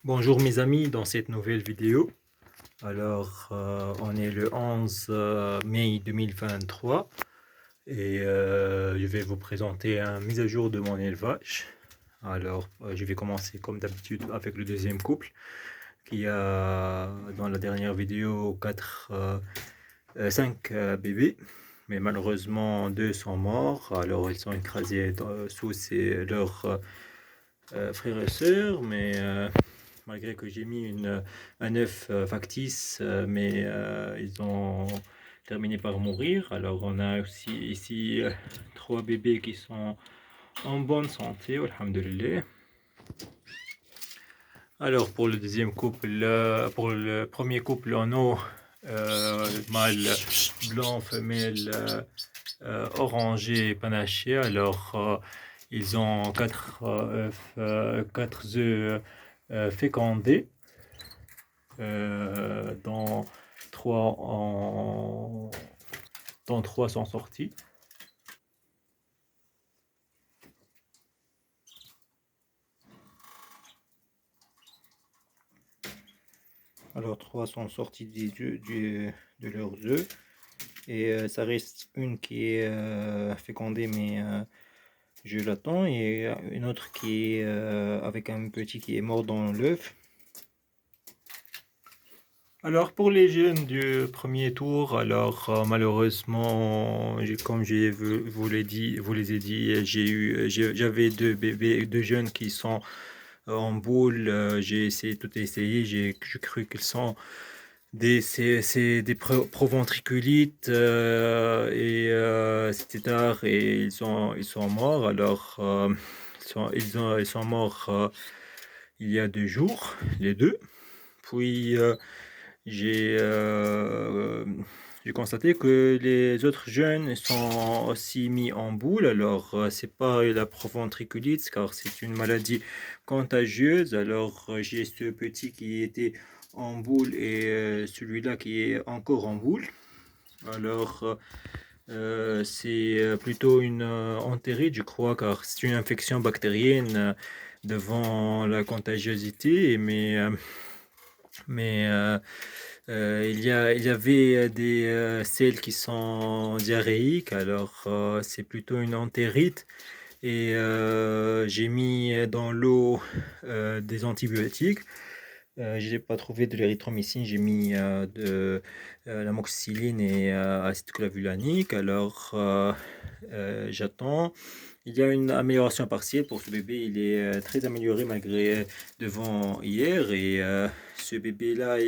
Bonjour mes amis, dans cette nouvelle vidéo. On est le 11 mai 2023 et je vais vous présenter une mise à jour de mon élevage. Je vais commencer comme d'habitude avec le deuxième couple qui a dans la dernière vidéo 5 bébés, mais malheureusement 2 sont morts. Alors ils sont écrasés sous leurs frères et sœurs, mais malgré que j'ai mis un œuf factice, mais ils ont terminé par mourir. Alors on a aussi ici 3 bébés qui sont en bonne santé, alhamdoulilah. Alors pour le deuxième couple, pour le premier couple, on a mâle blanc, femelle orangé panaché. Ils ont 4 œufs fécondés, dont 3 sont sortis. Alors 3 sont sortis de leurs œufs et ça reste une qui est fécondée, mais je l'attends, et une autre qui est avec un petit qui est mort dans l'œuf. Alors pour les jeunes du premier tour, malheureusement, comme vous les ai dit, j'avais 2 bébés, 2 jeunes qui sont en boule. J'ai tout essayé, j'ai cru qu'ils sont c'est des proventriculites, c'était tard et ils sont morts. Ils sont morts il y a 2 jours, les deux. Puis j'ai euh, j'ai constaté que les autres jeunes sont aussi mis en boule. C'est pas la proventriculite car c'est une maladie contagieuse. J'ai ce petit qui était en boule et celui-là qui est encore en boule. C'est plutôt une entérite, je crois, car c'est une infection bactérienne devant la contagiosité, mais il y avait des selles qui sont diarrhéiques. C'est plutôt une entérite. Et j'ai mis dans l'eau des antibiotiques. Je n'ai pas trouvé de l'érythromycine, j'ai mis de l'amoxicilline et acide clavulanique. J'attends. Il y a une amélioration partielle pour ce bébé. Il est très amélioré malgré devant hier. Et ce bébé-là,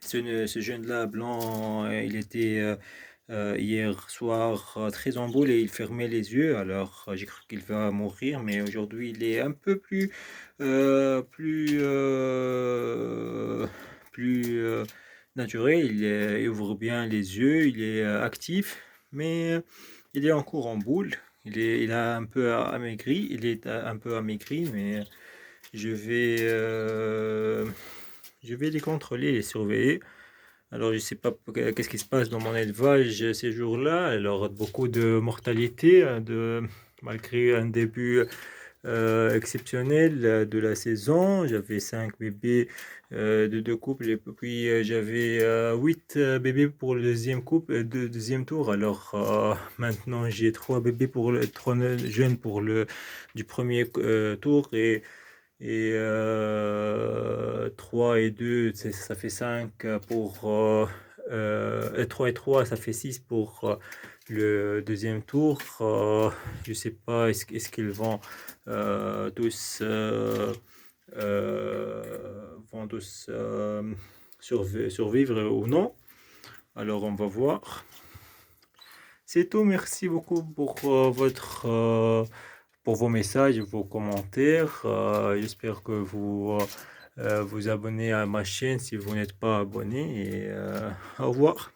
ce jeune-là blanc, il était hier soir très en boule et il fermait les yeux. J'ai cru qu'il va mourir, mais aujourd'hui il est un peu plus naturel. Il ouvre bien les yeux, il est actif, mais il est encore en boule. Il a un peu amaigri, il est un peu amaigri, mais je vais, euh, je vais les contrôler, les surveiller. Je sais pas qu'est-ce qui se passe dans mon élevage ces jours-là. Beaucoup de mortalité, malgré un début exceptionnel de la saison. J'avais 5 bébés de 2 couples, et puis j'avais 8 bébés pour le deuxième couple, deuxième tour. Maintenant j'ai 3 bébés pour 3 jeunes pour le du premier tour, et 3 et 2, ça fait 5 et 3 et 3, ça fait 6 pour le deuxième tour. Je sais pas, est-ce qu'ils tous vont tous survivre ou non. Alors on va voir. C'est tout, merci beaucoup pour vos messages, vos commentaires. J'espère que vous vous abonnez à ma chaîne si vous n'êtes pas abonné. Et au revoir.